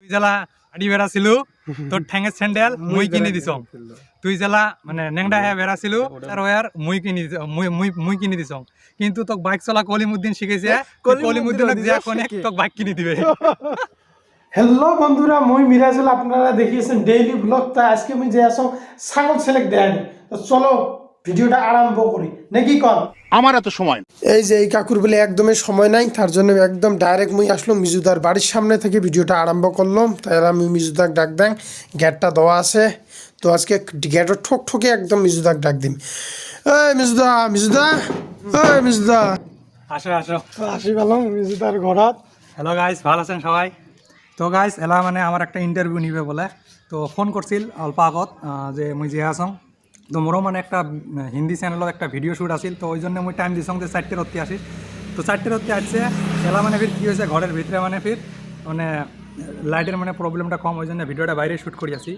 তুই জেলা হাডি বেড়া ছিল তোর ঠ্যাঙের স্যান্ডেল মুই কিনে দিছ তুই জেলা মানে নেংডা হ্যাঁ বেড়া ছিল আর ওয়ার মুই কিনে দিছ কিন্তু তোক বাইক চলা কলিমুদ্দিন শিখেছে কলিমুদ্দিনক যা কোনে তোক বাইক কিনে দিবে। হ্যালো বন্ধুরা, মই মিরাজুল, আপনারা দেখিয়েছেন ডেইলি ব্লগ। তা আজকে আমি যে আসো ছাগল ছেলেক দেয়। তো চলো ভিডিওটা আরম্ভ করি নাকি কল। আমার এত সময় এই যে এই কাকুর বলে একদমই সময় নাই, তার জন্য একদম ডাইরেক্ট মুই আসলো মিজুদার বাড়ির সামনে থেকে ভিডিওটা আরম্ভ করলাম। তাই আমি মিজুদাক ডাক দেন, গেটটা দেওয়া আছে। তো আজকে গেটের ঠোক ঠোকে একদম মিজুদাক ডাক দিম। এই মিজুদা, মিজুদা, এই মিজুদা, আসো আসো আসি পেলাম মিজুদার ঘৰত। হ্যালো গাইস, ভালো আছেন সবাই? তো গাইস এলা মানে আমার একটা ইন্টারভিউ নিবে বলে, তো ফোন করছিল অল্প আগত যে মুই যে আসং, তো মোরও মানে একটা হিন্দি চ্যানেলত একটা ভিডিও শ্যুট আছিল। তো ওই জন্য মুই টাইম দিছং যে 4টে রত্তি আসিস। তো 4টে রত্তি আসছে এলা মানে ফির কী হয়েছে ঘরের ভিতরে মানে ফির মানে লাইটের মানে প্রবলেমটা কম, ওই জন্য ভিডিওটা বাইরে শ্যুট করি আসি।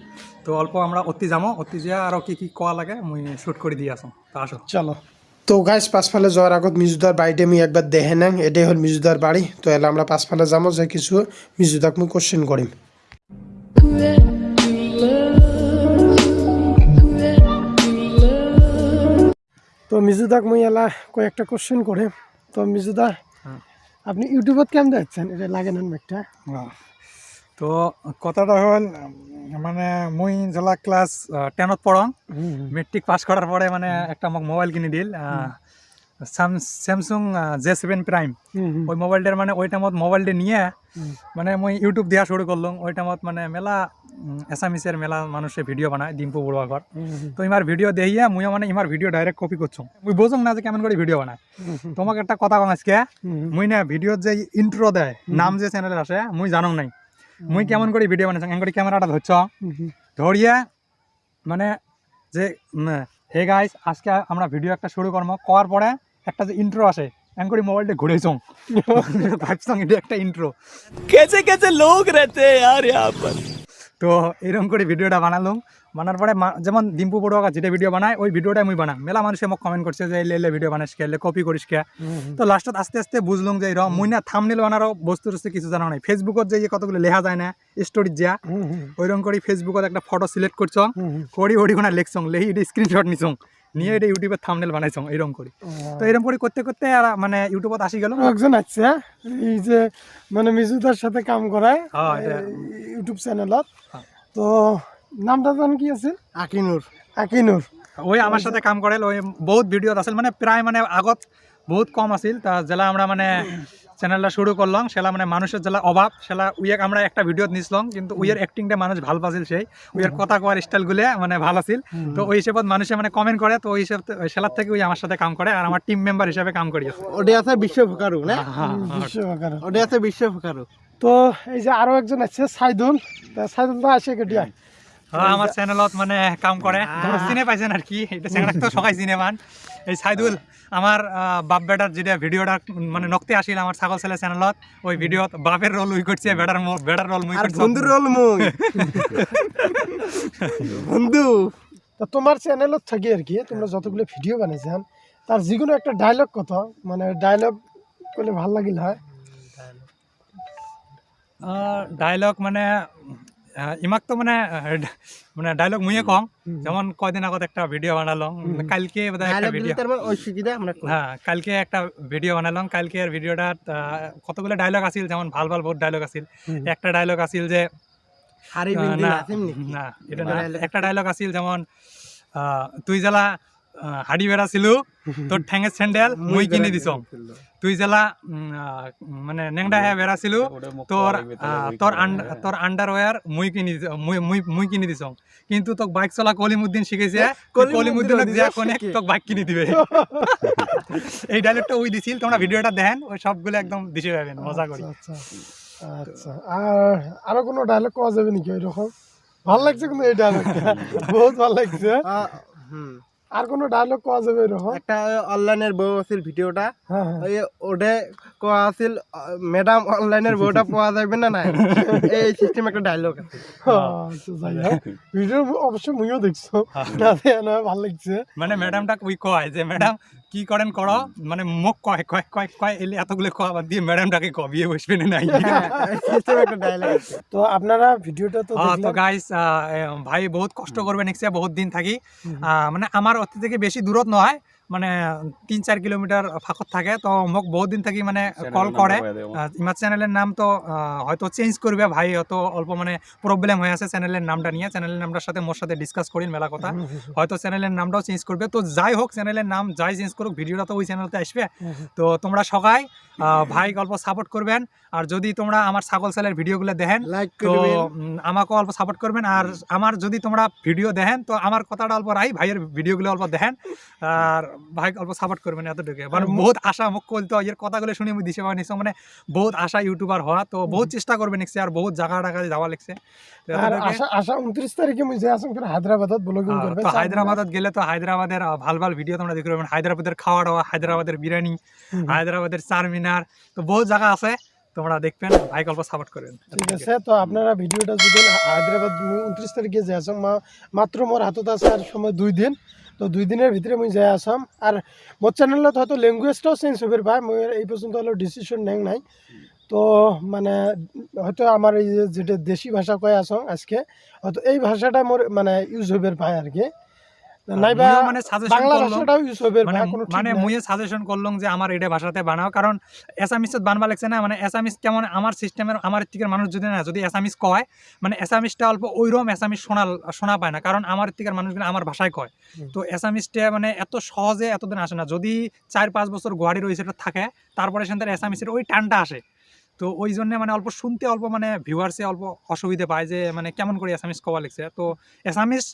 তো অল্প আমরা অতি যাবো, অতি যা আরও কী কী কোয়া লাগে মুই শ্যুট করে দিয়ে আসো। তো আসো চলো। তো গাইস পাঁচফালে যাওয়ার আগত মিজুদার বাড়িতে আমি একবার দেখে নেন, এটাই হল মিজুদার বাড়ি। তো এলে আমরা পাঁচফালে যাবো, যে কিছু মিজুদাক মুই কোশ্চেন করিম। তো মিজুদাক মুই এলা কয়েকটা কোশ্চেন করে। তো মিজুদা, আপনি ইউটিউবত কেমন দেখছেন? এটা লাগে না একটা। তো কথাটা হল মানে মুই জেলা ক্লাস 10ত পড়ং, মেট্রিক পাস করার পরে মানে একটা মোক মোবাইল কিনে দিল, স্যামসুং J7 প্রাইম। ওই মোবাইলটার মানে ওই টাইমত মোবাইলটা নিয়ে মানে মুই ইউটিউব দেওয়া শুরু করলাম। ওই টাইমত মানে মেলা এসামিসের মেলা মানুষের ভিডিও বানায় ডিম্পু বড়ুয়াঘর। তো ইমার ভিডিও দেখিয়া মুইও মানে ইমার ভিডিও ডাইরেক্ট কপি করছো। মুই বোঝং না যে কেমন করে ভিডিও বানায়। তোমাকে একটা কথা কম আজকে, মুই না ভিডিওর যে ইন্ট্রো দেয় নাম যে চ্যানেলের আসে মুই জানং নাই। মুই কেমন করে ভিডিও বানাইছ, এমন করে ক্যামেরাটা ধরছ, ধরিয়া মানে যে হে গাইস আজকে আমরা ভিডিও একটা শুরু করবো, করার পরে একটা যে ইন্ট্রো আসে এমন করে মোবাইলটা ঘুরেছং, ভাবছং এটা একটা ইন্ট্রো। कैसे कैसे लोग रहते हैं यार यहाँ पर। তো এরকম করে ভিডিওটা বানালাম। বানার পরে যেমন ডিম্পু বড়ুয়া যেটা ভিডিও বানায় ওই ভিডিওটাই মুই বানাম। মেলা মানুষে মোক কমেন্ট করছে যে এলে ভিডিও বানাইস কে, এলে কপি করিস কে। তো লাস্টত আস্তে আস্তে বুঝলাম যে এরকম মুই না থাম্বনেল বানারও বস্তু কিছু জানা নাই। ফেসবুকত যে কতগুলো লেখা যায় না স্টোরিজ যা, ওইরকম করে ফেসবুকত একটা ফটো সিলেক্ট করছ, করি ওড়িগুনা লেখছং, লেহি এটা স্ক্রিনশট নিছং, নিয়ে এটা ইউটিউবের থাম্বনেল বানাইছং এরকম করি। তো এরকম করে করতে করতে আর মানে ইউটিউবত আসি গেল। একজন আছে এই যে মানে মিজুদার সাথে কাম করায় ইউটিউব চ্যানেলত। তো নামটা জান কি আছে? আকিনুর। আকিনুর ওই আমার সাথে কাম করে। ওই বহুত ভিডিওত আছিল মানে প্রায় মানে আগত বহুত কম আছিল। তা জেলা আমরা মানে চ্যানেলটা শুরু করলাম, সেলা মানে মানুষের জেলা অভাব, সেলা উইয়াক আমরা একটা ভিডিওত নিছিলাম, কিন্তু উইয়ের অ্যাক্টিংটা মানুষ ভাল পাছিল, সেই উইয়ের কথা কোয়ার স্টাইলগুলো মানে ভাল আছিল। তো ওই হিসেবত মানুষে মানে কমেন্ট করে। তো ওই হিসেবে সেলার থেকে ওই আমার সাথে কাম করে আর আমার টিম মেম্বার হিসেবে কাম করি। ওটা আছে বিশ্ব ফকারু না? ওটা আছে বিশ্ব ফকারু। তো এই যে আরো একজন আছে সাইদুল। সাইদুল তো আসে কেটিয়া আমার চ্যানেলত মানে কাম করে, চিনে পাইছেন আর কি। এটা চ্যানেল তো সবাই চিনে মান। এই সাইদুল আমার বাপ বেটার যেটা ভিডিওটা মানে নকতে আসিল আমার ছাগল ছেলে চ্যানেলত, ওই ভিডিওত বাপের রোল উই করছে, বেটার রোল মুই করছি, বন্ধুর রোল মুই বন্ধু। তো তোমার চ্যানেলত থাকি আর কি তোমরা যতগুলো ভিডিও বানাইছেন তার যেকোনো একটা ডায়লগ কত, মানে ডায়লগ করলে ভাল লাগিল হয়। ডায়লগ মানে ইমাক তো মানে মানে ডায়লগ মুইয়ে কম। যেমন কয়দিন আগত একটা ভিডিও বানালাম, কালকে একটা ভিডিও, হ্যাঁ কালকে একটা ভিডিও বানালাম। কালকের ভিডিওটা কতগুলো ডায়লগ আছিল, যেমন ভাল ভাল বহুত ডায়লগ আছিল। একটা ডায়লগ আছিল যে না এটা না, একটা ডায়লগ আছিল যেমন তুই জেলা হাডি বেড়া ছিল তোর ঠ্যাঙের স্যান্ডেল মুই কিনে দিছ, তুই জেলা মানে নেংডা হ্যাঁ বেড়া ছিল তোর আন্ডারওয়্যার মুই কিনে দিছ কিন্তু তোক বাইক চলা কলিমুদ্দিন শিখেছে, কলিমুদ্দিনক যা কোনে তোক বাইক কিনে দিবে। এই ডায়লগটা ওই দিছিল। তোমরা ভিডিওটা দেখেন, ওই সবগুলো একদম দিশে পাবেন, মজা করি। আচ্ছা আর আরো কোনো ডায়লগ পাওয়া যাবে নাকি ওইরকম? ভাল লাগছে কিন্তু এই ডায়লগটা বহুত ভাল লাগছে। আর কোনো ডায়লগ পাওয়া যাবে এরকম? একটা অনলাইনের বউ আছিল ভিডিওটা, ওই ওটা কোয়া আছিল ম্যাডাম অনলাইনের বউটা পাওয়া যাবে না না, এই সিস্টেম একটা ডায়লগ আছে। আচ্ছা যাই হোক, ভিডিও অবশ্য মুইও দেখছো, না ভাল লাগছে। মানে ম্যাডামটা ওই কয় যে ম্যাডাম কি করেন করো মানে মুখ কয় কয় কয় কয় এলে এতগুলো কয় আবার দিয়ে ম্যাডামটাকে ক বিয়ে বসবে না নাই সিস্টেম একটা ডায়লগ আছে। তো আপনারা ভিডিওটা তো তো দেখলেন। গাইস ভাই বহুত কষ্ট করবে নেক্সট বহুত দিন থাকি মানে আমার অত থেকে বেশি দূরত নয় মানে 3-4 কিলোমিটার ফাঁকত থাকে তো মোক বহুত দিন থাকি মানে কল করে ইমার চ্যানেলের নাম তো হয়তো চেঞ্জ করবে ভাই হয়তো অল্প মানে প্রবলেম হয়ে আছে চ্যানেলের নামটা নিয়ে চ্যানেলের নামটার সাথে মোর সাথে ডিসকাস করি মেলা কথা হয়তো চ্যানেলের নামটাও চেঞ্জ করবে তো যাই হোক চ্যানেলের নাম যাই চেঞ্জ করুক ভিডিওটা তো ওই চ্যানেলতে আসবে তো তোমরা সবাই ভাই অল্প সাপোর্ট করবেন আর যদি তোমরা আমার ছাগল ছেলের ভিডিওগুলো দেখেন লাইক তো করবেন। আমাকে অল্প সাপোর্ট করবেন আর আমার যদি তোমরা ভিডিও দেখেন তো আমার কথাটা অল্প রাই ভাইয়ের ভিডিওগুলো অল্প দেখেন আর ভাই অল্প সাপোর্ট করবেন এতটুকু মানে বহুত আশা মুখ করতো এর কথাগুলো শুনে আমি দিশে পাওয়া মানে বহুত আশা ইউটিউবার হওয়া তো বহুত চেষ্টা করবে নেক্সট আর বহুত জায়গা টাকা যাওয়া লাগছে তো আর এতটুকু। আশা 29 তারিখে মুই যাই আসুন হায়দ্রাবাদত ব্লগিং করবে। তো হায়দ্রাবাদত গেলে তো হায়দ্রাবাদের ভাল ভাল ভিডিও তোমরা দেখতে পাবেন হায়দ্রাবাদের খাওয়া দাওয়া হায়দ্রাবাদের বিরিয়ানি হায়দ্রাবাদের চারমিনার তো বহুত জায়গা আছে তোমরা দেখবেন ভাই অল্প সাপোর্ট করবেন ঠিক আছে। তো আপনারা ভিডিওটা যদি হায়দ্রাবাদ 29 তারিখে যাই আসম মাত্র মোর হাতত আছে আর সময় 2 দিন তো 2 দিনের ভিতরে মুই যাই আসাম আর মোর চ্যানেলত হয়তো ল্যাঙ্গুয়েজটাও চেঞ্জ হবে ভাই মুই এই পর্যন্ত হলো ডিসিশন নেই নাই তো মানে হয়তো আমার এই যেটা দেশি ভাষা কয়ে আসং আজকে হয়তো এই ভাষাটা মোর মানে ইউজ হবে ভাই আর কি নাইবা মুইও মানে সাজেশন বাংলা করলাম ভাষাটাও ইউজ হবে মানে ভাই কোনো ঠিক মানে নাই। মুইও সাজেশন করলাম যে আমার এটা ভাষাতে বানাও কারণ এসামিসত বানবা লাগছে না মানে এসামিস কেমন আমার সিস্টেমের আমার থেকে মানুষ যদি এসামিস কয় মানে এসামিসটা অল্প ওইরকম এসামিস শোনা পায় না কারণ আমার থেকে মানুষগুলো আমার ভাষায় কয় তো এসামিসটা মানে এত সহজে এতদিন আসে না যদি 4-5 বছর গুয়াহাটি রয়েছে থাকে তারপরে সেখান থেকে এসামিসের ওই টানটা আসে তো ওই জন্য মানে অল্প শুনতে অল্প মানে ভিউয়ার্সে অল্প অসুবিধা পায় যে মানে কেমন করে এসামিস কওয়া লিখছে তো এসামিস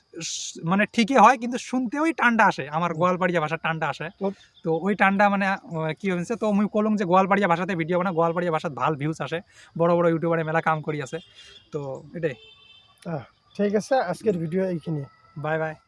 মানে ঠিকই হয় কিন্তু শুনতে ওই টানটা আসে আমার গোয়ালপাড়িয়া ভাষার টানটা আসে তো ওই টানটা মানে কি হয়েছে তো মুই কলম যে গোয়ালপাড়িয়া ভাষাতে ভিডিও বানা গোয়ালপাড়িয়া ভাষাত ভাল ভিউজ আসে বড় বড় ইউটিউবারে মেলা কাম করি আছে তো এটাই ঠিক আছে আজকের ভিডিও এইখানে। Bye bye.